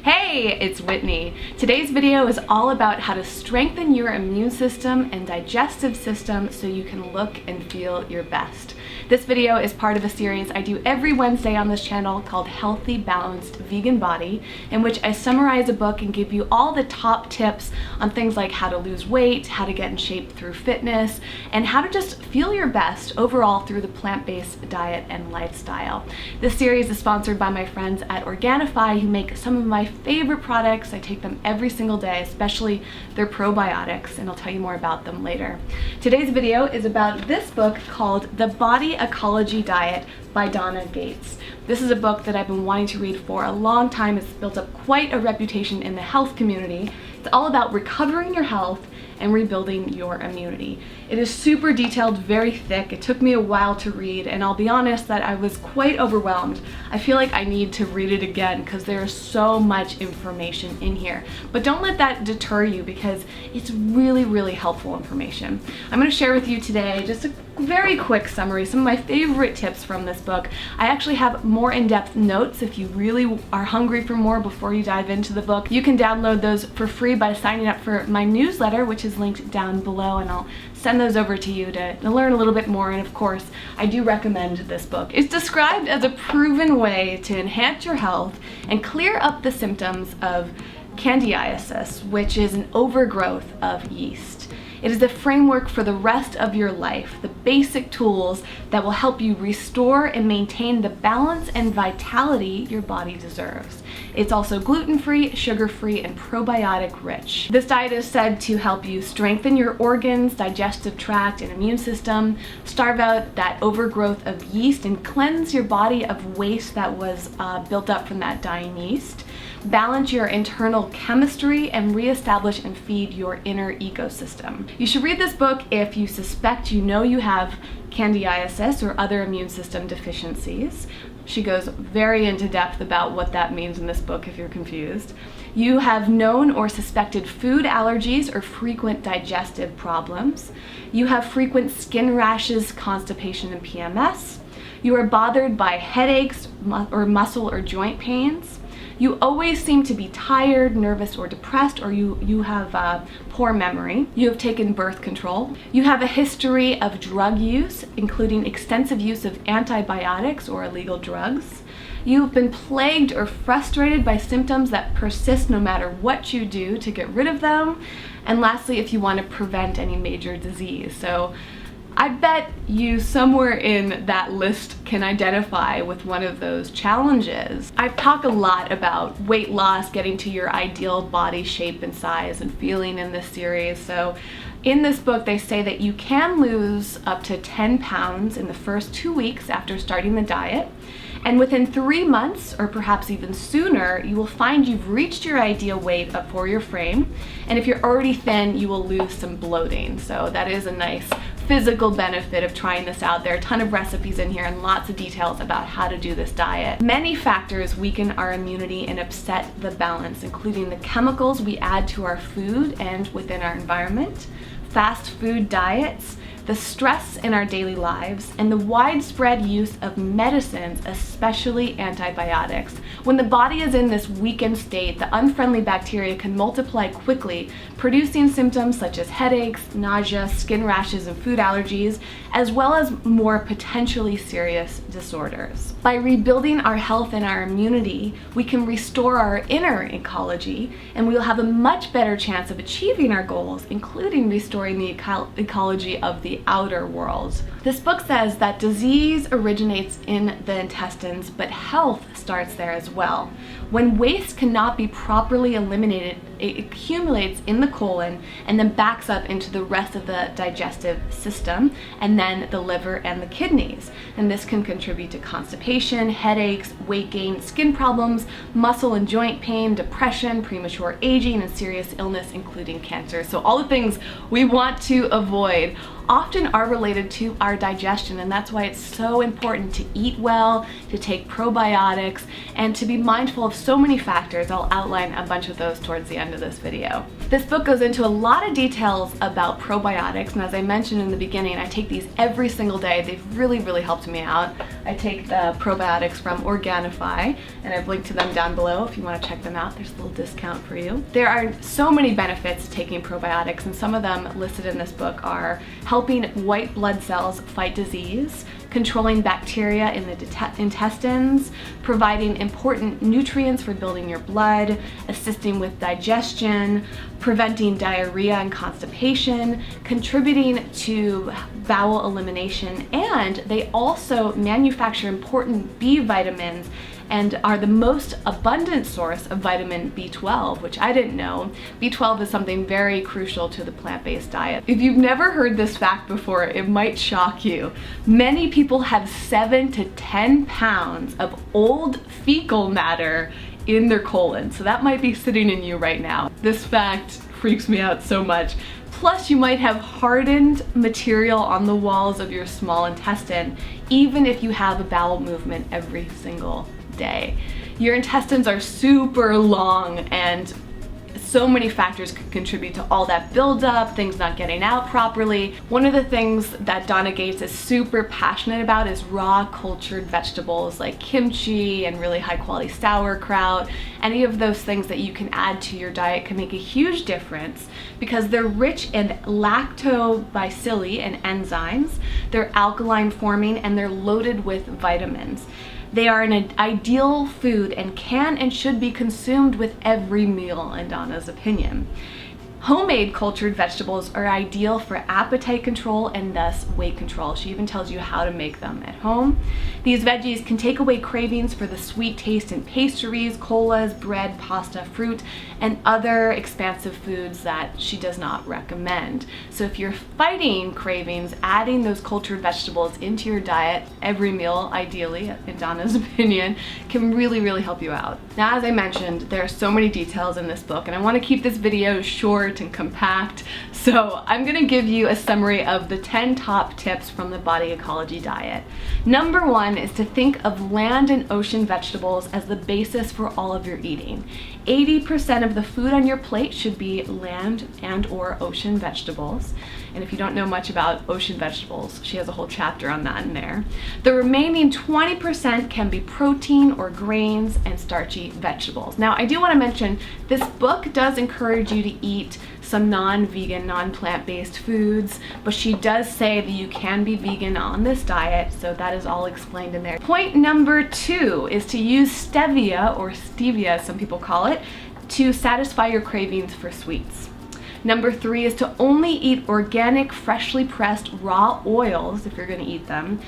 Hey, it's Whitney. Today's video is all about how to strengthen your immune system and digestive system so you can look and feel your best. This video is part of a series I do every Wednesday on this channel called Healthy Balanced Vegan Body, in which I summarize a book and give you all the top tips on things like how to lose weight, how to get in shape through fitness, and how to just feel your best overall through the plant-based diet and lifestyle. This series is sponsored by my friends at Organifi, who make some of my favorite products. I take them every single day, especially their probiotics, and I'll tell you more about them later. Today's video is about this book called The Body Ecology Diet by Donna Gates. This is a book that I've been wanting to read for a long time. It's built up quite a reputation in the health community. It's all about recovering your health and rebuilding your immunity. It is super detailed, very thick. It took me a while to read, and I'll be honest that I was quite overwhelmed. I feel like I need to read it again because there's so much information in here. But don't let that deter you because it's really, really helpful information. I'm going to share with you today just a very quick summary, some of my favorite tips from this book. I actually have more in-depth notes if you really are hungry for more before you dive into the book. You can download those for free by signing up for my newsletter, which is linked down below, and I'll send those over to you to learn a little bit more. And of course, I do recommend this book. It's described as a proven way to enhance your health and clear up the symptoms of candidiasis, which is an overgrowth of yeast. It is a framework for the rest of your life, the basic tools that will help you restore and maintain the balance and vitality your body deserves. It's also gluten-free, sugar-free, and probiotic rich. This diet is said to help you strengthen your organs, digestive tract, and immune system, starve out that overgrowth of yeast, and cleanse your body of waste that was built up from that dying yeast, balance your internal chemistry, and reestablish and feed your inner ecosystem. You should read this book if you suspect you know you have candidiasis or other immune system deficiencies. She goes very into depth about what that means in this book if you're confused. You have known or suspected food allergies or frequent digestive problems. You have frequent skin rashes, constipation, and PMS. You are bothered by headaches or muscle or joint pains. You always seem to be tired, nervous, or depressed, or you have poor memory. You have taken birth control. You have a history of drug use, including extensive use of antibiotics or illegal drugs. You've been plagued or frustrated by symptoms that persist no matter what you do to get rid of them. And lastly, if you want to prevent any major disease. So I bet you somewhere in that list can identify with one of those challenges. I've talked a lot about weight loss, getting to your ideal body shape and size and feeling in this series. So in this book, they say that you can lose up to 10 pounds in the first 2 weeks after starting the diet. And within 3 months, or perhaps even sooner, you will find you've reached your ideal weight for your frame. And if you're already thin, you will lose some bloating. So that is a nice physical benefit of trying this out. There are a ton of recipes in here and lots of details about how to do this diet. Many factors weaken our immunity and upset the balance, including the chemicals we add to our food and within our environment, fast food diets, the stress in our daily lives, and the widespread use of medicines, especially antibiotics. When the body is in this weakened state, the unfriendly bacteria can multiply quickly, producing symptoms such as headaches, nausea, skin rashes, and food allergies, as well as more potentially serious disorders. By rebuilding our health and our immunity, we can restore our inner ecology, and we will have a much better chance of achieving our goals, including restoring the ecology of the outer world. This book says that disease originates in the intestines, but health starts there as well. When waste cannot be properly eliminated, it accumulates in the colon and then backs up into the rest of the digestive system, and then the liver and the kidneys. And this can contribute to constipation, headaches, weight gain, skin problems, muscle and joint pain, depression, premature aging, and serious illness, including cancer. So all the things we want to avoid often are related to our digestion, and that's why it's so important to eat well, to take probiotics, and to be mindful of so many factors. I'll outline a bunch of those towards the end end of this video. This book goes into a lot of details about probiotics, and as I mentioned in the beginning, I take these every single day. They've really helped me out. I take the probiotics from Organifi, and I've linked to them down below if you want to check them out. There's a little discount for you. There are so many benefits to taking probiotics, and some of them listed in this book are helping white blood cells fight disease, controlling bacteria in the intestines, providing important nutrients for building your blood, assisting with digestion, preventing diarrhea and constipation, contributing to bowel elimination, and they also manufacture important B vitamins and are the most abundant source of vitamin B12, which I didn't know. B12 is something very crucial to the plant-based diet. If you've never heard this fact before, it might shock you. Many people have 7 to 10 pounds of old fecal matter in their colon, so that might be sitting in you right now. This fact freaks me out so much. Plus, you might have hardened material on the walls of your small intestine, even if you have a bowel movement every single day. Your intestines are super long, and so many factors could contribute to all that buildup, things not getting out properly. One of the things that Donna Gates is super passionate about is raw cultured vegetables like kimchi and really high quality sauerkraut. Any of those things that you can add to your diet can make a huge difference because they're rich in lactobacilli and enzymes, they're alkaline forming, and they're loaded with vitamins. They are an ideal food and can and should be consumed with every meal, in Donna's opinion. Homemade cultured vegetables are ideal for appetite control and thus weight control. She even tells you how to make them at home. These veggies can take away cravings for the sweet taste in pastries, colas, bread, pasta, fruit, and other expansive foods that she does not recommend. So if you're fighting cravings, adding those cultured vegetables into your diet every meal, ideally, in Donna's opinion, can really help you out. Now, as I mentioned, there are so many details in this book, and I want to keep this video short and compact, so I'm gonna give you a summary of the 10 top tips from the Body Ecology Diet. Number 1 is to think of land and ocean vegetables as the basis for all of your eating. 80% of the food on your plate should be land and or ocean vegetables. And if you don't know much about ocean vegetables, she has a whole chapter on that in there. The remaining 20% can be protein or grains and starchy vegetables. Now, I do want to mention this book does encourage you to eat some non-vegan, non-plant-based foods, but she does say that you can be vegan on this diet, so that is all explained in there. Point number 2 is to use stevia, or stevia as some people call it, to satisfy your cravings for sweets. Number 3 is to only eat organic, freshly pressed raw oils if you're going to eat them,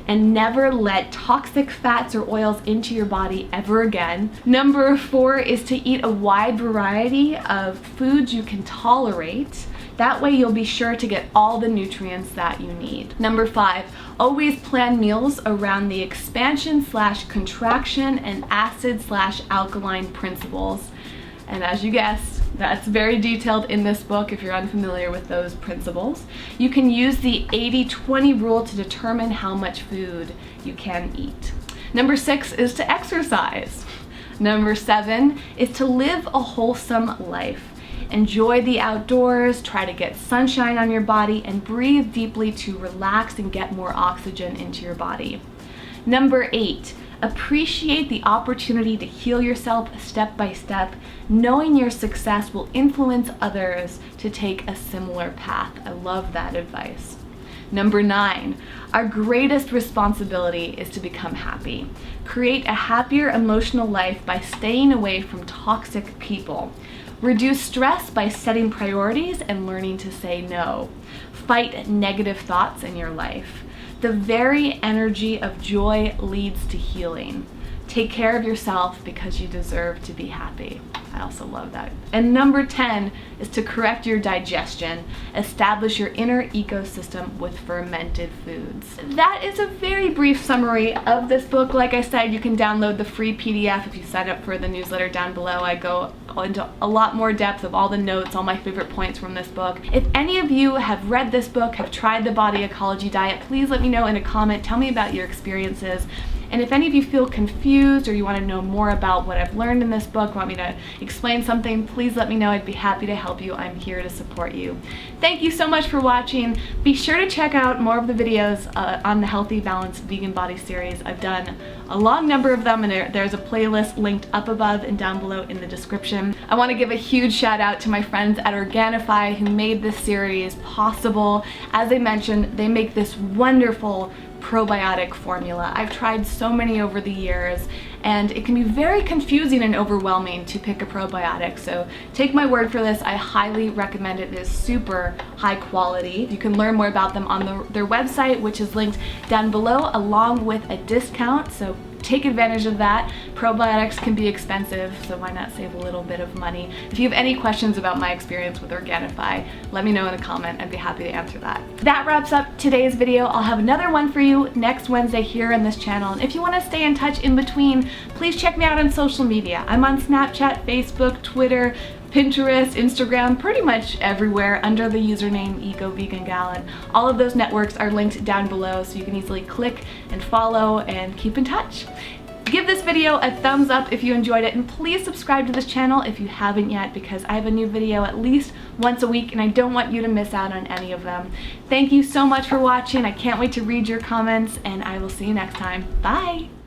and never let toxic fats or oils into your body ever again. Number 4 is to eat a wide variety of foods you can tolerate. That way you'll be sure to get all the nutrients that you need. Number 5, always plan meals around the expansion/contraction and acid/alkaline principles. And as you guessed, that's very detailed in this book if you're unfamiliar with those principles. You can use the 80-20 rule to determine how much food you can eat. Number 6 is to exercise. Number 7 is to live a wholesome life. Enjoy the outdoors, try to get sunshine on your body, and breathe deeply to relax and get more oxygen into your body. Number 8, appreciate the opportunity to heal yourself step by step. Knowing your success will influence others to take a similar path. I love that advice. Number 9, our greatest responsibility is to become happy. Create a happier emotional life by staying away from toxic people. Reduce stress by setting priorities and learning to say no. Fight negative thoughts in your life. The very energy of joy leads to healing. Take care of yourself because you deserve to be happy. I also love that. And number 10 is to correct your digestion. Establish your inner ecosystem with fermented foods. That is a very brief summary of this book. Like I said, you can download the free PDF if you sign up for the newsletter down below. I go into a lot more depth of all the notes, all my favorite points from this book. If any of you have read this book, have tried the Body Ecology Diet, please let me know in a comment. Tell me about your experiences. And if any of you feel confused or you want to know more about what I've learned in this book, want me to explain something, please let me know. I'd be happy to help you. I'm here to support you. Thank you so much for watching. Be sure to check out more of the videos on the Healthy Balanced Vegan Body series. I've done a long number of them, and there's a playlist linked up above and down below in the description. I want to give a huge shout out to my friends at Organifi who made this series possible. As I mentioned, they make this wonderful probiotic formula. I've tried so many over the years, and it can be very confusing and overwhelming to pick a probiotic, so take my word for this. I highly recommend it. It is super high quality. You can learn more about them on their website, which is linked down below, along with a discount, so take advantage of that. Probiotics can be expensive, so why not save a little bit of money? If you have any questions about my experience with Organifi, let me know in a comment. I'd be happy to answer that. That wraps up today's video. I'll have another one for you next Wednesday here on this channel. And if you want to stay in touch in between, please check me out on social media. I'm on Snapchat, Facebook, Twitter, Pinterest, Instagram, pretty much everywhere under the username EcoVeganGal, and all of those networks are linked down below, so you can easily click and follow and keep in touch. Give this video a thumbs up if you enjoyed it, and please subscribe to this channel if you haven't yet, because I have a new video at least once a week and I don't want you to miss out on any of them. Thank you so much for watching. I can't wait to read your comments, and I will see you next time. Bye!